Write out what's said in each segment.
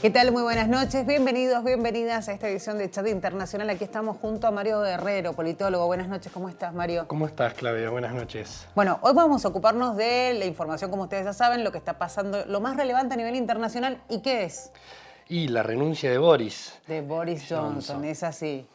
¿Qué tal? Muy buenas noches. Bienvenidos, bienvenidas a esta edición de Chat Internacional. Aquí estamos junto a Mario Guerrero, politólogo. Buenas noches. ¿Cómo estás, Mario? ¿Cómo estás, Claudia? Buenas noches. Bueno, hoy vamos a ocuparnos de la información, como ustedes ya saben, lo que está pasando, lo más relevante a nivel internacional. ¿Y qué es? Y la renuncia de Boris. De Boris Johnson, es así.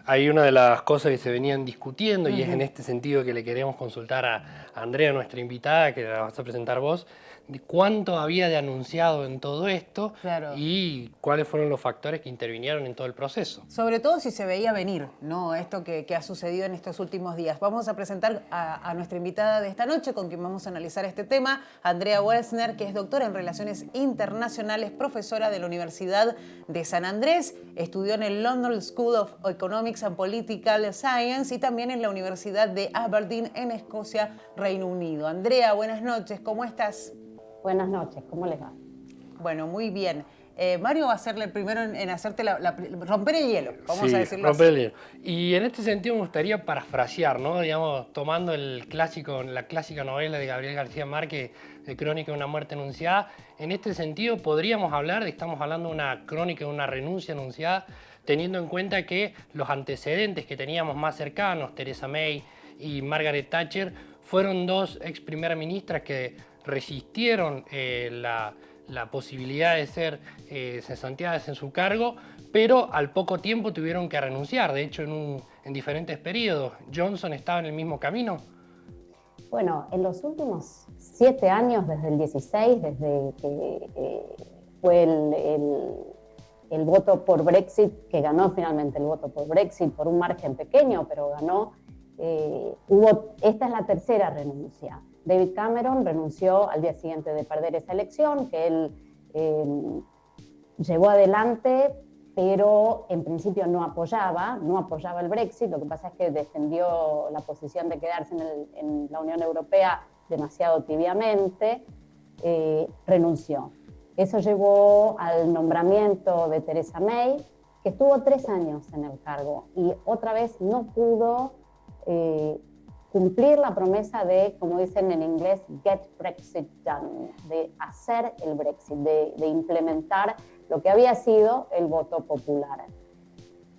Hay una de las cosas que se venían discutiendo y es en este sentido que le queremos consultar a Andrea, nuestra invitada, que la vas a presentar vos, de cuánto había de anunciado en todo esto. Claro. Y cuáles fueron los factores que intervinieron en todo el proceso. Sobre todo si se veía venir, ¿no? Esto que ha sucedido en estos últimos días. Vamos a presentar a nuestra invitada de esta noche, con quien vamos a analizar este tema, Andrea Welsner, que es doctora en Relaciones Internacionales, profesora de la Universidad de San Andrés, estudió en el London School of Economics and Political Science y también en la Universidad de Aberdeen en Escocia, Reino Unido. Andrea, buenas noches, ¿cómo estás? Buenas noches, ¿cómo les va? Bueno, muy bien. Mario va a ser el primero en hacerte romper el hielo, vamos a decirlo romper así. el hielo. Y en este sentido me gustaría parafrasear, ¿no? Digamos, tomando la clásica novela de Gabriel García Márquez, de Crónica de una muerte anunciada. En este sentido podríamos hablar estamos hablando de una crónica de una renuncia anunciada, teniendo en cuenta que los antecedentes que teníamos más cercanos, Theresa May y Margaret Thatcher, fueron dos ex primeras ministras que resistieron la posibilidad de ser cesanteadas en su cargo, pero al poco tiempo tuvieron que renunciar. De hecho, en diferentes periodos. ¿Johnson estaba en el mismo camino? Bueno, en los últimos 7 años, desde el 16, desde que fue el voto por Brexit, que ganó finalmente el voto por Brexit por un margen pequeño, pero ganó, esta es la tercera renuncia. David Cameron renunció al día siguiente de perder esa elección, que él llevó adelante, pero en principio no apoyaba el Brexit. Lo que pasa es que defendió la posición de quedarse en la Unión Europea demasiado tibiamente, renunció. Eso llevó al nombramiento de Theresa May, que estuvo 3 años en el cargo y otra vez no pudo cumplir la promesa de, como dicen en inglés, get Brexit done, de hacer el Brexit, de implementar lo que había sido el voto popular.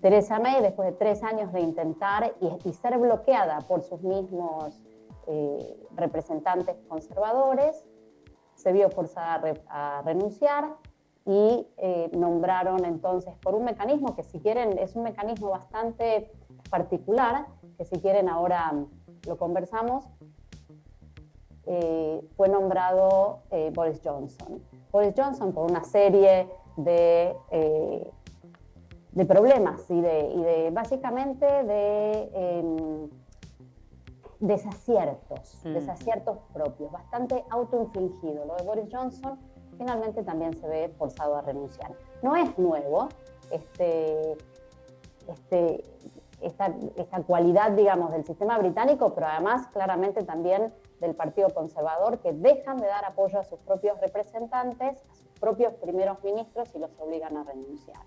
Theresa May, después de 3 años de intentar y ser bloqueada por sus mismos representantes conservadores, se vio forzada a renunciar y nombraron entonces por un mecanismo que, si quieren, es un mecanismo bastante particular, que si quieren ahora lo conversamos. Fue nombrado Boris Johnson. Boris Johnson, por una serie de problemas y básicamente de desaciertos propios, bastante autoinfligido. Lo de Boris Johnson finalmente también se ve forzado a renunciar. No es nuevo esta cualidad, digamos, del sistema británico, pero además claramente también del Partido Conservador, que dejan de dar apoyo a sus propios representantes, a sus propios primeros ministros, y los obligan a renunciar.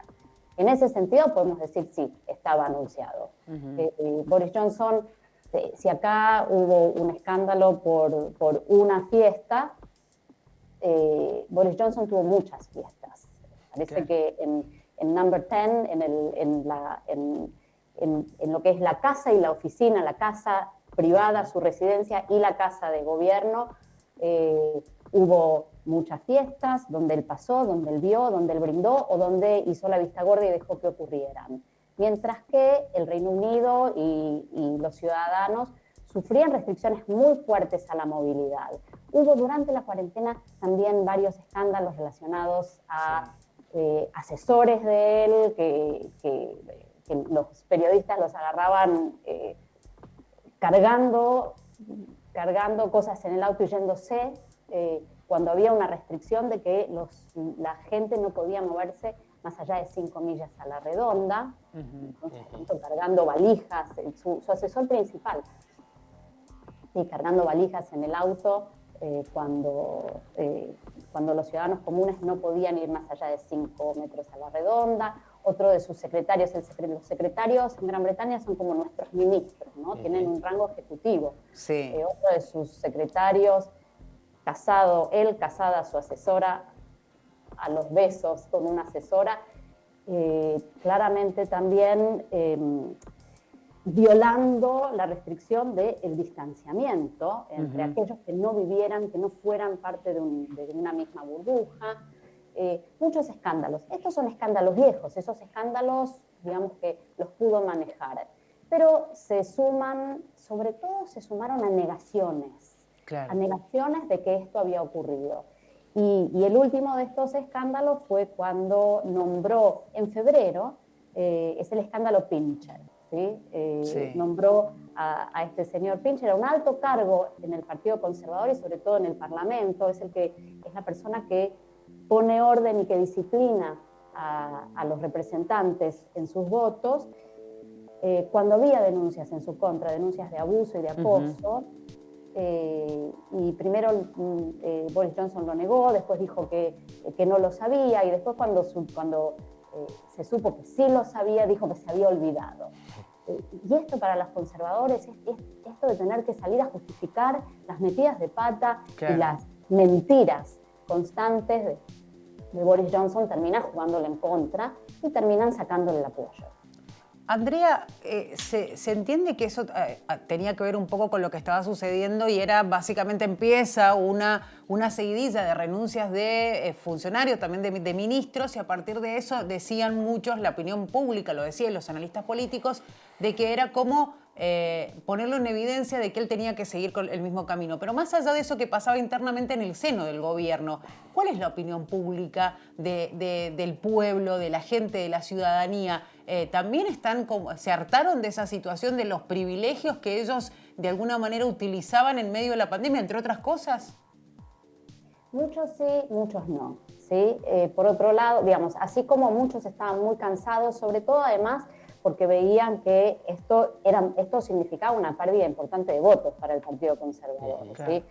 En ese sentido podemos decir, sí, estaba anunciado. Boris Johnson, si acá hubo un escándalo por una fiesta, Boris Johnson tuvo muchas fiestas. Parece que en Number 10, en lo que es la casa y la oficina, la casa privada, su residencia, y la casa de gobierno, hubo muchas fiestas donde él pasó, donde él vio, donde él brindó o donde hizo la vista gorda y dejó que ocurrieran. Mientras que el Reino Unido y los ciudadanos sufrían restricciones muy fuertes a la movilidad. Hubo durante la cuarentena también varios escándalos relacionados a asesores de él, que los periodistas los agarraban cargando cosas en el auto y yéndose, cuando había una restricción de que la gente no podía moverse más allá de 5 millas a la redonda. Entonces, cargando valijas, su asesor principal, cargando valijas en el auto, cuando los ciudadanos comunes no podían ir más allá de 5 metros a la redonda. Otro de sus secretarios, los secretarios en Gran Bretaña son como nuestros ministros, ¿no? Tienen un rango ejecutivo. Sí. Otro de sus secretarios, casada, su asesora, a los besos con una asesora, claramente también violando la restricción del distanciamiento entre aquellos que no vivieran, que no fueran parte de una misma burbuja. Muchos escándalos. Estos son escándalos viejos, esos escándalos, digamos que los pudo manejar. Pero sobre todo se sumaron a negaciones, a negaciones de que esto había ocurrido. Y el último de estos escándalos fue cuando nombró en febrero, es el escándalo Pincher, ¿sí? Nombró a este señor Pincher, a un alto cargo en el Partido Conservador y sobre todo en el Parlamento, es la persona que pone orden y que disciplina a los representantes en sus votos. Cuando había denuncias en su contra, denuncias de abuso y de acoso, y primero Boris Johnson lo negó, después dijo que no lo sabía, y después cuando se supo que sí lo sabía, dijo que se había olvidado. Y esto para los conservadores, esto de tener que salir a justificar las metidas de pata y las mentiras constantes de Boris Johnson, termina jugándole en contra y terminan sacándole el apoyo. Andrea, se entiende que eso tenía que ver un poco con lo que estaba sucediendo y era básicamente empieza una seguidilla de renuncias de funcionarios, también de ministros, y a partir de eso decían muchos, la opinión pública, lo decían los analistas políticos, de que era como ponerlo en evidencia de que él tenía que seguir con el mismo camino. Pero más allá de eso que pasaba internamente en el seno del gobierno, ¿cuál es la opinión pública del pueblo, de la gente, de la ciudadanía? ¿También se hartaron de esa situación de los privilegios que ellos de alguna manera utilizaban en medio de la pandemia, entre otras cosas? Muchos sí, muchos no, ¿sí? Por otro lado, digamos, así como muchos estaban muy cansados, sobre todo además porque veían que esto significaba una pérdida importante de votos para el Partido Conservador, claro. ¿sí?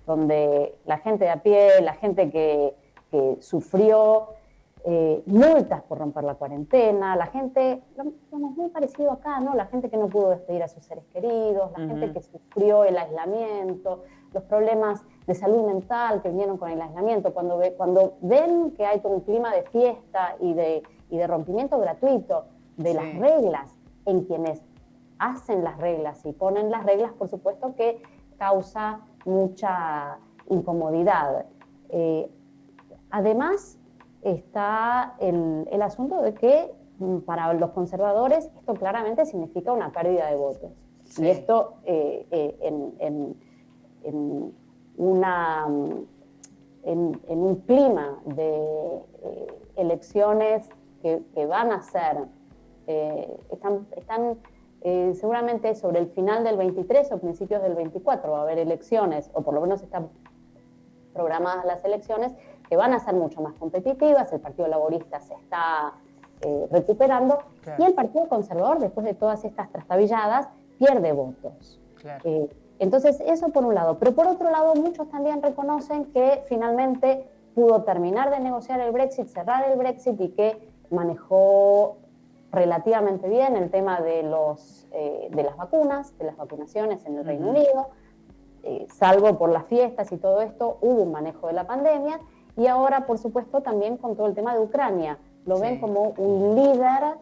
Donde la gente de a pie, la gente que sufrió multas por romper la cuarentena, la gente, muy parecido acá, ¿no? La gente que no pudo despedir a sus seres queridos, la gente que sufrió el aislamiento, los problemas de salud mental que vinieron con el aislamiento, cuando ven que hay todo un clima de fiesta y de rompimiento gratuito de las reglas en quienes hacen las reglas y ponen las reglas, por supuesto que causa mucha incomodidad. Además, está el asunto de que para los conservadores esto claramente significa una pérdida de votos. Sí. Y esto en un clima de elecciones que van a ser, están seguramente sobre el final del 23 o principios del 24 va a haber elecciones, o por lo menos están programadas las elecciones, que van a ser mucho más competitivas. El Partido Laborista se está recuperando, claro. Y el Partido Conservador, después de todas estas trastabilladas, pierde votos. Claro. Entonces, eso por un lado. Pero por otro lado, muchos también reconocen que finalmente pudo terminar de negociar el Brexit, cerrar el Brexit, y que manejó relativamente bien el tema de las vacunas, de las vacunaciones en el Reino Unido, salvo por las fiestas y todo esto, hubo un manejo de la pandemia. Y ahora, por supuesto, también con todo el tema de Ucrania. Lo ven como un líder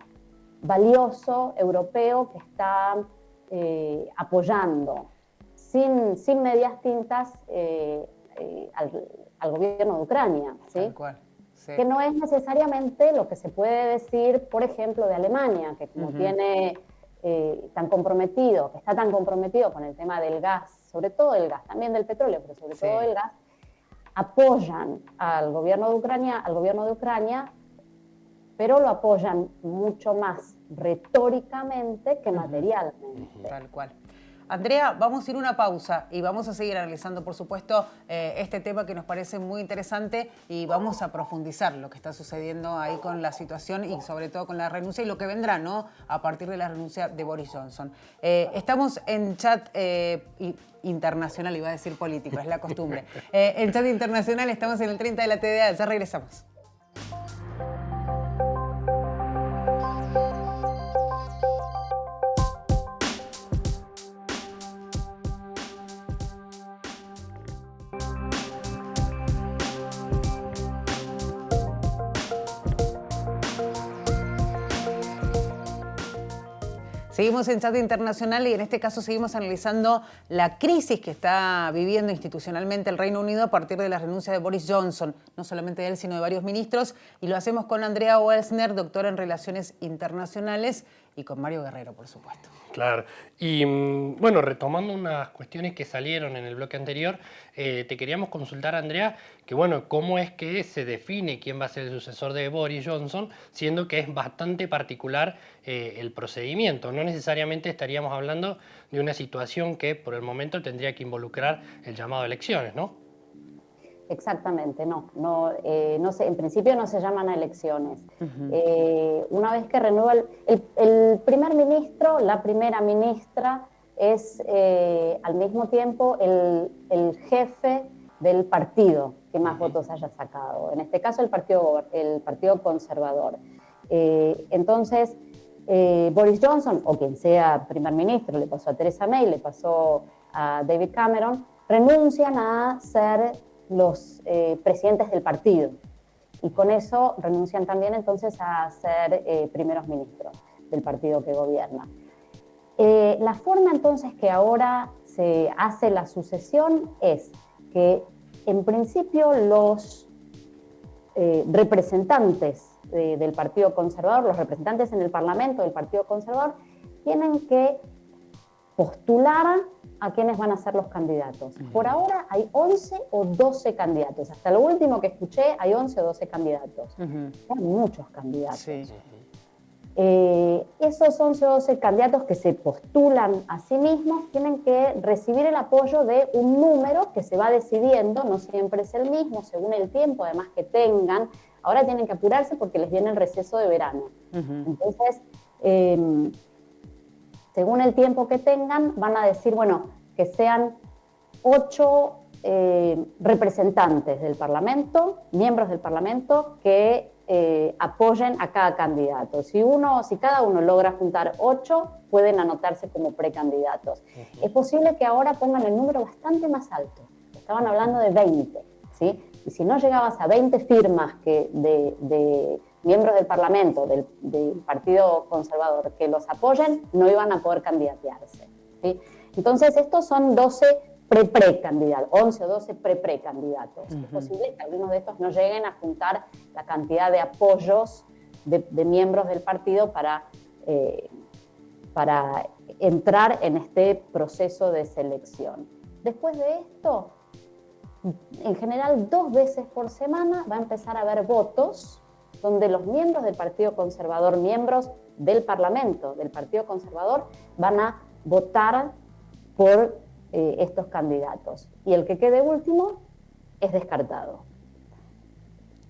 valioso, europeo, que está apoyando sin medias tintas al gobierno de Ucrania, ¿sí? Tal cual. Sí. Que no es necesariamente lo que se puede decir, por ejemplo, de Alemania, que como tiene que está tan comprometido con el tema del gas, sobre todo el gas, también del petróleo, pero sobre todo el gas, apoyan al gobierno de Ucrania, pero lo apoyan mucho más retóricamente que materialmente. Tal cual. Andrea, vamos a ir a una pausa y vamos a seguir analizando, por supuesto, este tema que nos parece muy interesante, y vamos a profundizar lo que está sucediendo ahí con la situación y sobre todo con la renuncia y lo que vendrá, ¿no?, a partir de la renuncia de Boris Johnson. Estamos en chat internacional, iba a decir político, es la costumbre. En chat internacional estamos en el 30 de la TDA, ya regresamos. Seguimos en Chat Internacional y en este caso seguimos analizando la crisis que está viviendo institucionalmente el Reino Unido a partir de la renuncia de Boris Johnson, no solamente de él, sino de varios ministros, y lo hacemos con Andrea Welsner, doctora en Relaciones Internacionales, y con Mario Guerrero, por supuesto. Claro. Y bueno, retomando unas cuestiones que salieron en el bloque anterior, te queríamos consultar, Andrea, que bueno, cómo es que se define quién va a ser el sucesor de Boris Johnson, siendo que es bastante particular el procedimiento. No necesariamente estaríamos hablando de una situación que por el momento tendría que involucrar el llamado a elecciones, ¿no? Exactamente, no sé, en principio no se llaman a elecciones. Una vez que renueva el primer ministro, la primera ministra es al mismo tiempo el jefe del partido que más votos haya sacado, en este caso el partido conservador. Entonces, Boris Johnson, o quien sea primer ministro, le pasó a Theresa May, le pasó a David Cameron, renuncian a ser los presidentes del partido, y con eso renuncian también entonces a ser primeros ministros del partido que gobierna. La forma entonces que ahora se hace la sucesión es que en principio los representantes del Partido Conservador, los representantes en el Parlamento del Partido Conservador, tienen que postular a quienes van a ser los candidatos. Por ahora hay 11 o 12 candidatos. Hasta lo último que escuché hay 11 o 12 candidatos. Hay muchos candidatos. Sí. Esos 11 o 12 candidatos que se postulan a sí mismos tienen que recibir el apoyo de un número que se va decidiendo, no siempre es el mismo, según el tiempo además que tengan. Ahora tienen que apurarse porque les viene el receso de verano. Entonces, según el tiempo que tengan, van a decir, bueno, que sean 8 representantes del Parlamento, miembros del Parlamento, que apoyen a cada candidato. Si cada uno logra juntar 8, pueden anotarse como precandidatos. Es posible que ahora pongan el número bastante más alto. Estaban hablando de 20, ¿sí? Y si no llegabas a 20 firmas de miembros del Parlamento, del Partido Conservador, que los apoyen, no iban a poder candidatearse, ¿sí? Entonces, estos son 12 pre-candidatos, 11 o 12 pre-candidatos. Es posible que algunos de estos no lleguen a juntar la cantidad de apoyos de miembros del partido para entrar en este proceso de selección. Después de esto, en general 2 veces por semana va a empezar a haber votos donde los miembros del Partido Conservador, miembros del Parlamento del Partido Conservador, van a votar por estos candidatos. Y el que quede último es descartado.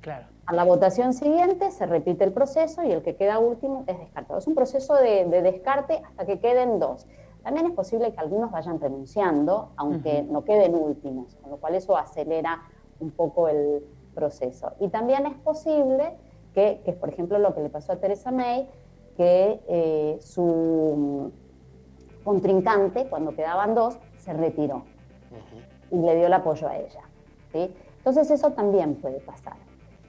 Claro. A la votación siguiente se repite el proceso y el que queda último es descartado. Es un proceso de descarte hasta que queden 2. También es posible que algunos vayan renunciando, aunque no queden últimos, con lo cual eso acelera un poco el proceso. Y también es posible que es, por ejemplo, lo que le pasó a Theresa May, que su contrincante, cuando quedaban 2, se retiró y le dio el apoyo a ella, ¿sí? Entonces eso también puede pasar.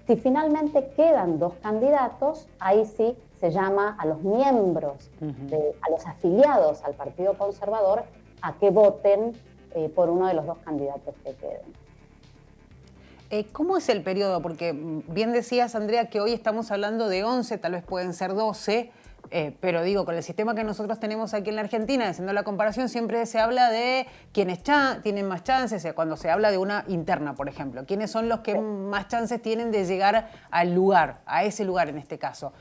Si finalmente quedan 2 candidatos, ahí sí se llama a los miembros, a los afiliados al Partido Conservador, a que voten por uno de los 2 candidatos que queden. ¿Cómo es el periodo? Porque bien decías, Andrea, que hoy estamos hablando de 11, tal vez pueden ser 12, pero digo, con el sistema que nosotros tenemos aquí en la Argentina, haciendo la comparación, siempre se habla de quienes tienen más chances, cuando se habla de una interna, por ejemplo, quiénes son los que más chances tienen de llegar al lugar, a ese lugar en este caso.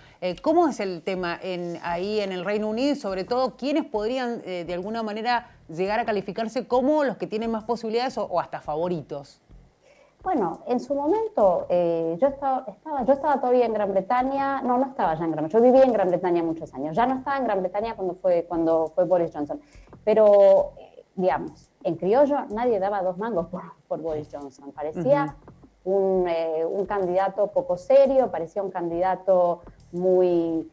¿Cómo es el tema ahí en el Reino Unido y sobre todo quiénes podrían de alguna manera llegar a calificarse como los que tienen más posibilidades o hasta favoritos? Bueno, en su momento yo estaba todavía en Gran Bretaña, no estaba ya en Gran Bretaña, yo viví en Gran Bretaña muchos años, ya no estaba en Gran Bretaña cuando fue Boris Johnson, pero digamos, en criollo nadie daba 2 mangos por Boris Johnson, parecía un candidato poco serio, parecía un candidato muy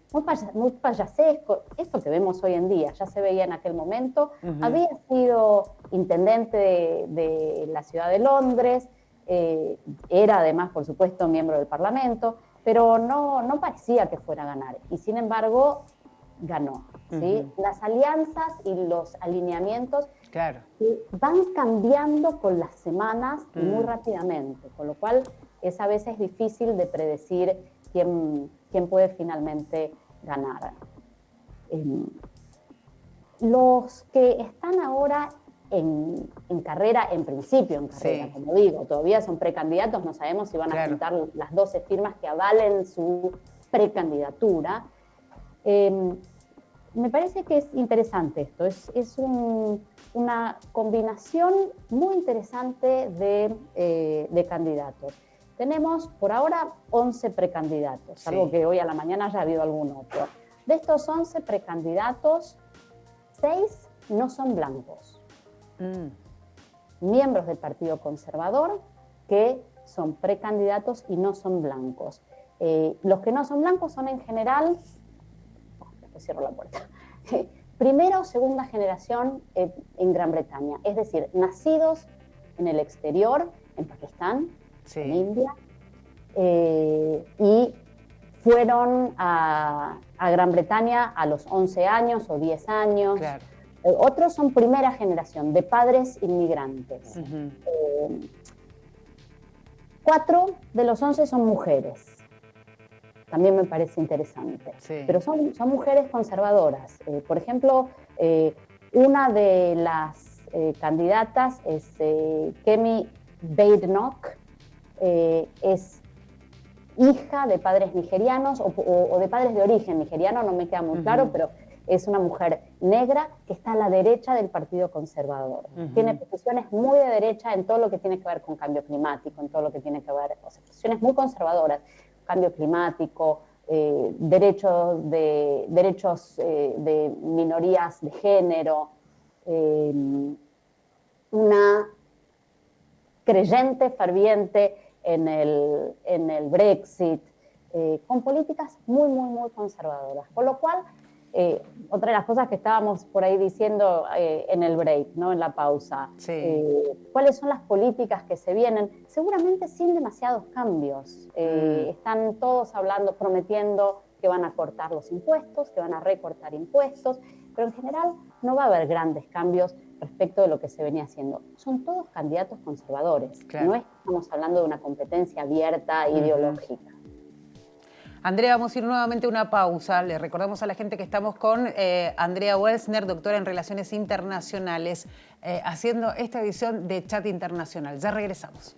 payasesco, esto que vemos hoy en día, ya se veía en aquel momento, había sido intendente de la ciudad de Londres, era además, por supuesto, miembro del Parlamento, pero no parecía que fuera a ganar. Y sin embargo, ganó. ¿sí? Las alianzas y los alineamientos Claro. van cambiando con las semanas y muy rápidamente, con lo cual es a veces difícil de predecir quién puede finalmente ganar. Los que están ahora en carrera, en principio, Sí. como digo, todavía son precandidatos, no sabemos si van a juntar las 12 firmas que avalen su precandidatura. Me parece que es interesante esto, es una combinación muy interesante de candidatos. Tenemos por ahora 11 precandidatos, salvo que hoy a la mañana haya habido algún otro. De estos 11 precandidatos, 6 no son blancos. Miembros del Partido Conservador que son precandidatos y no son blancos. Los que no son blancos son en general, después cierro la puerta, primera o segunda generación en Gran Bretaña, es decir, nacidos en el exterior, en Pakistán, en India, y fueron a Gran Bretaña a los 11 años o 10 años. Claro. Otros son primera generación, de padres inmigrantes. 4 de los 11 son mujeres. También me parece interesante. Pero son mujeres conservadoras. Por ejemplo, una de las candidatas es Kemi Badenoch. Es hija de padres nigerianos o de padres de origen nigeriano, no me queda muy claro, pero es una mujer negra que está a la derecha del Partido Conservador. Tiene posiciones muy de derecha en todo lo que tiene que ver con cambio climático, en todo lo que tiene que ver, posiciones muy conservadoras, cambio climático, derechos de minorías de género, una creyente ferviente en el Brexit, con políticas muy, muy, muy conservadoras. Con lo cual, otra de las cosas que estábamos por ahí diciendo en el break, ¿no? En la pausa, ¿cuáles son las políticas que se vienen? Seguramente sin demasiados cambios. Están todos hablando, prometiendo que van a cortar los impuestos, que van a recortar impuestos, pero en general no va a haber grandes cambios respecto de lo que se venía haciendo. Son todos candidatos conservadores. No es que estamos hablando de una competencia abierta ideológica. Andrea, vamos a ir nuevamente a una pausa. Le recordamos a la gente que estamos con Andrea Welsner, doctora en Relaciones Internacionales, haciendo esta edición de Chat Internacional. Ya regresamos.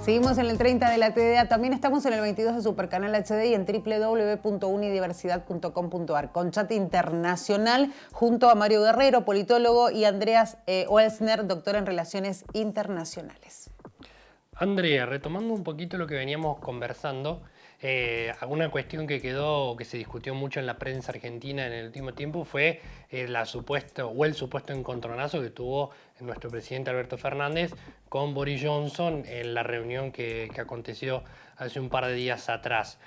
Seguimos en el 30 de la TDA, también estamos en el 22 de Supercanal HD y en www.unidiversidad.com.ar con Chat Internacional junto a Mario Guerrero, politólogo, y Andreas Welsner, doctora en Relaciones Internacionales. Andrea, retomando un poquito lo que veníamos conversando, alguna cuestión que quedó, que se discutió mucho en la prensa argentina en el último tiempo fue el supuesto encontronazo que tuvo nuestro presidente Alberto Fernández con Boris Johnson en la reunión que aconteció hace un par de días atrás.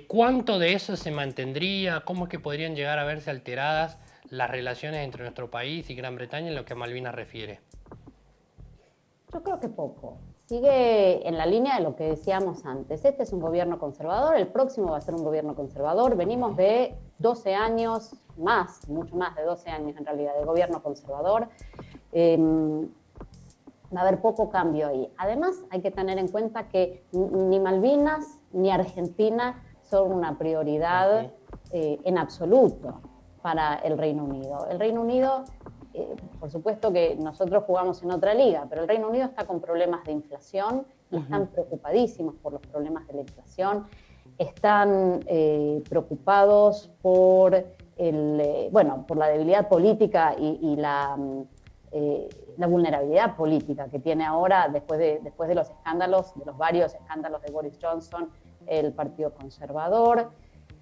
¿Cuánto de eso se mantendría? ¿Cómo es que podrían llegar a verse alteradas las relaciones entre nuestro país y Gran Bretaña en lo que a Malvinas refiere? Yo creo que poco. Sigue en la línea de lo que decíamos antes. Este es un gobierno conservador, el próximo va a ser un gobierno conservador. Venimos de 12 años, mucho más de 12 años en realidad, de gobierno conservador. Va a haber poco cambio ahí. Además, hay que tener en cuenta que ni Malvinas ni Argentina son una prioridad en absoluto para el Reino Unido. El Reino Unido, por supuesto que nosotros jugamos en otra liga, pero el Reino Unido está con problemas de inflación y están preocupadísimos por los problemas de la inflación. Están preocupados por la debilidad política y la vulnerabilidad política que tiene ahora después de los escándalos, de los varios escándalos de Boris Johnson, el Partido Conservador.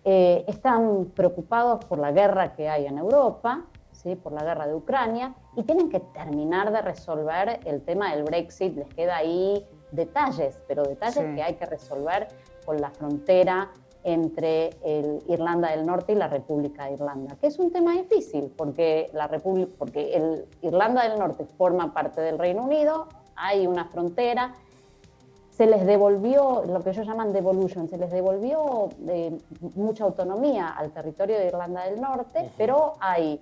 Están preocupados por la guerra que hay en Europa, ¿sí? Por la guerra de Ucrania, y tienen que terminar de resolver el tema del Brexit. Les queda ahí detalles, pero detalles que hay que resolver con la frontera entre Irlanda del Norte y la República de Irlanda, que es un tema difícil, porque Irlanda del Norte forma parte del Reino Unido, hay una frontera, se les devolvió, lo que ellos llaman devolution, se les devolvió mucha autonomía al territorio de Irlanda del Norte, pero hay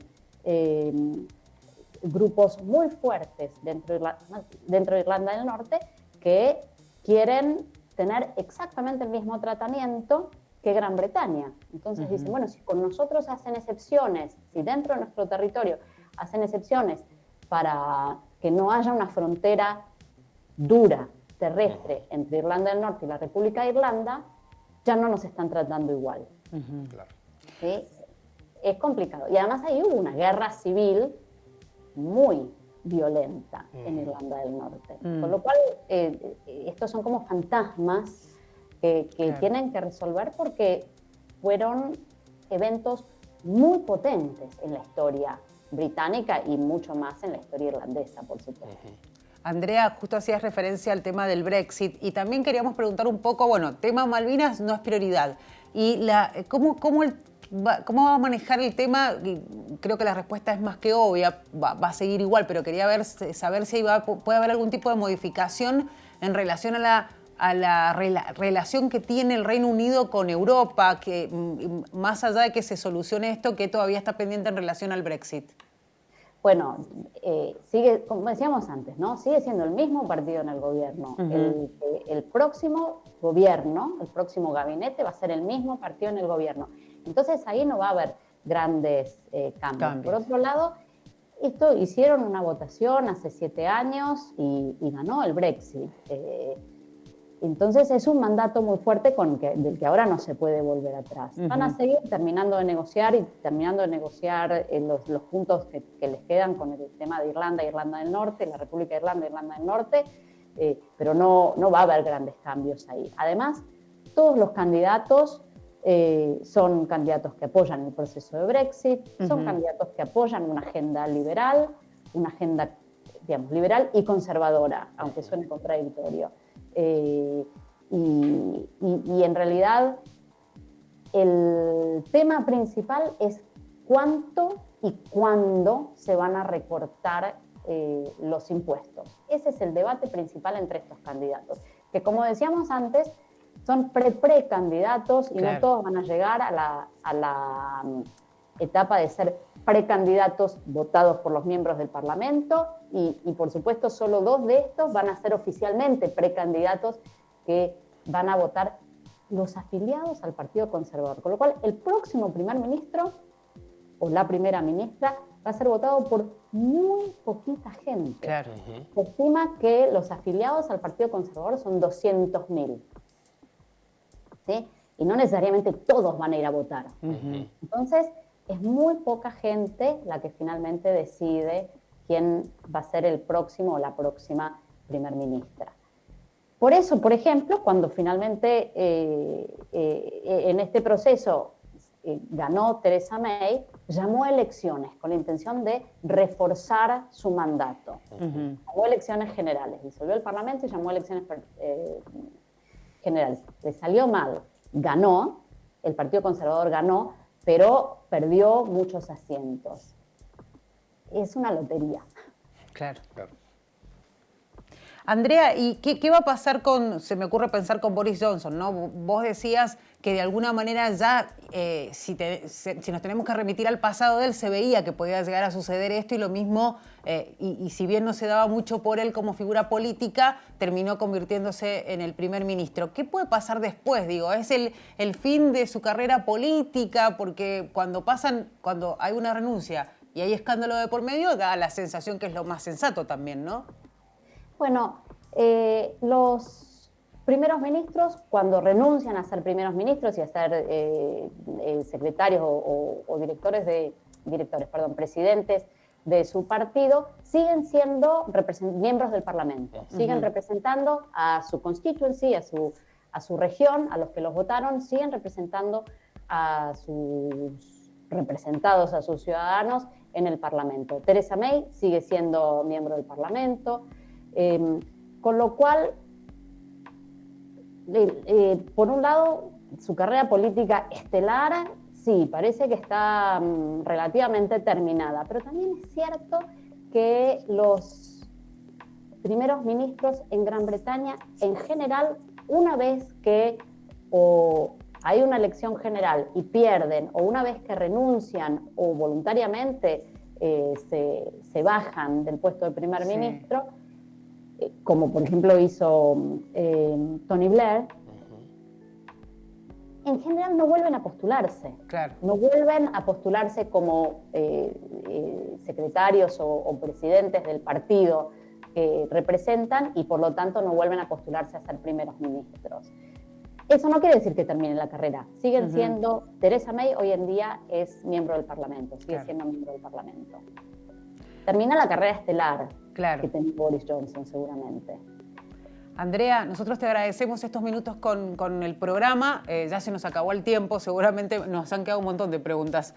grupos muy fuertes dentro de Irlanda del Norte que quieren tener exactamente el mismo tratamiento que Gran Bretaña. Entonces dicen, bueno, si con nosotros hacen excepciones, si dentro de nuestro territorio hacen excepciones para que no haya una frontera dura, terrestre, entre Irlanda del Norte y la República de Irlanda, ya no nos están tratando igual. Claro. ¿Sí? Es complicado. Y además ahí hubo una guerra civil muy violenta en Irlanda del Norte. Con lo cual, estos son como fantasmas que tienen que resolver porque fueron eventos muy potentes en la historia británica y mucho más en la historia irlandesa, por supuesto. Andrea, justo hacías referencia al tema del Brexit y también queríamos preguntar un poco, bueno, tema Malvinas no es prioridad. ¿Y cómo va a manejar el tema? Creo que la respuesta es más que obvia, va a seguir igual, pero quería saber si puede haber algún tipo de modificación en relación a la relación que tiene el Reino Unido con Europa, que más allá de que se solucione esto, que todavía está pendiente en relación al Brexit. Bueno, sigue, como decíamos antes, ¿no? Sigue siendo el mismo partido en el gobierno. El próximo gobierno, el próximo gabinete va a ser el mismo partido en el gobierno. Entonces ahí no va a haber grandes cambios. Por otro lado, hicieron una votación hace 7 años y ganó el Brexit. Entonces es un mandato muy fuerte del que ahora no se puede volver atrás. Van a seguir terminando de negociar los puntos que les quedan con el tema de Irlanda del Norte, la República de Irlanda del Norte, pero no va a haber grandes cambios ahí. Además, todos los candidatos son candidatos que apoyan el proceso de Brexit, son candidatos que apoyan una agenda liberal, liberal y conservadora, aunque suene contradictorio. Y en realidad el tema principal es cuánto y cuándo se van a recortar los impuestos. Ese es el debate principal entre estos candidatos, que como decíamos antes, son precandidatos y no todos van a llegar a la etapa de ser precandidatos votados por los miembros del Parlamento y por supuesto solo 2 de estos van a ser oficialmente precandidatos que van a votar los afiliados al Partido Conservador. Con lo cual el próximo primer ministro o la primera ministra va a ser votado por muy poquita gente. Claro. Se estima que los afiliados al Partido Conservador son 200.000. ¿Sí? Y no necesariamente todos van a ir a votar. Entonces, es muy poca gente la que finalmente decide quién va a ser el próximo o la próxima primer ministra. Por eso, por ejemplo, cuando finalmente en este proceso ganó Theresa May, llamó a elecciones con la intención de reforzar su mandato. Llamó a elecciones generales, disolvió el Parlamento y llamó a elecciones generales. Le salió mal, ganó, el Partido Conservador ganó, pero perdió muchos asientos. Es una lotería. Claro. Andrea, ¿y qué va a pasar se me ocurre pensar con Boris Johnson, ¿no? Vos decías que de alguna manera ya, si nos tenemos que remitir al pasado de él, se veía que podía llegar a suceder esto y lo mismo, y si bien no se daba mucho por él como figura política, terminó convirtiéndose en el primer ministro. ¿Qué puede pasar después? Digo, ¿es el fin de su carrera política? Porque cuando hay una renuncia y hay escándalo de por medio, da la sensación que es lo más sensato también, ¿no? Bueno, los primeros ministros, cuando renuncian a ser primeros ministros y a ser secretarios o presidentes de su partido, siguen siendo miembros del Parlamento, siguen representando a su constituency, a su región, a los que los votaron, siguen representando a sus representados, a sus ciudadanos en el Parlamento. Theresa May sigue siendo miembro del Parlamento, con lo cual, por un lado, su carrera política estelar, sí, parece que está relativamente terminada, pero también es cierto que los primeros ministros en Gran Bretaña, en general, una vez que hay una elección general y pierden, o una vez que renuncian o voluntariamente se bajan del puesto de primer ministro, como por ejemplo hizo Tony Blair, en general no vuelven a postularse. Claro. No vuelven a postularse como secretarios o presidentes del partido que representan, y por lo tanto no vuelven a postularse a ser primeros ministros. Eso no quiere decir que terminen la carrera. Siguen siendo, Theresa May hoy en día es miembro del Parlamento, sigue siendo miembro del Parlamento. Termina la carrera estelar que tenía Boris Johnson seguramente. Andrea, nosotros te agradecemos estos minutos con el programa. Ya se nos acabó el tiempo, seguramente nos han quedado un montón de preguntas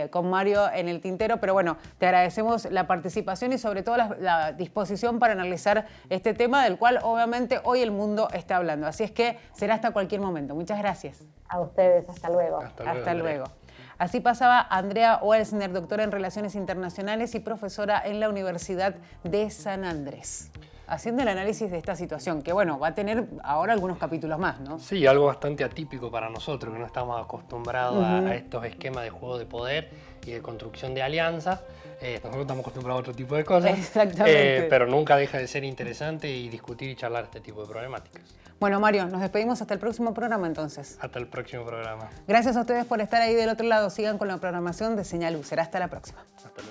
con Mario en el tintero, pero bueno, te agradecemos la participación y sobre todo la disposición para analizar este tema del cual obviamente hoy el mundo está hablando. Así es que será hasta cualquier momento. Muchas gracias. A ustedes, hasta luego. Hasta luego. Así pasaba Andrea Welsner, doctora en Relaciones Internacionales y profesora en la Universidad de San Andrés, haciendo el análisis de esta situación, que bueno, va a tener ahora algunos capítulos más, ¿no? Sí, algo bastante atípico para nosotros, que no estamos acostumbrados a estos esquemas de juego de poder y de construcción de alianzas. Nosotros estamos acostumbrados a otro tipo de cosas. Exactamente. Pero nunca deja de ser interesante y discutir y charlar este tipo de problemáticas. Bueno, Mario, nos despedimos hasta el próximo programa entonces. Hasta el próximo programa. Gracias a ustedes por estar ahí del otro lado. Sigan con la programación de Señal U. Será hasta la próxima. Hasta luego.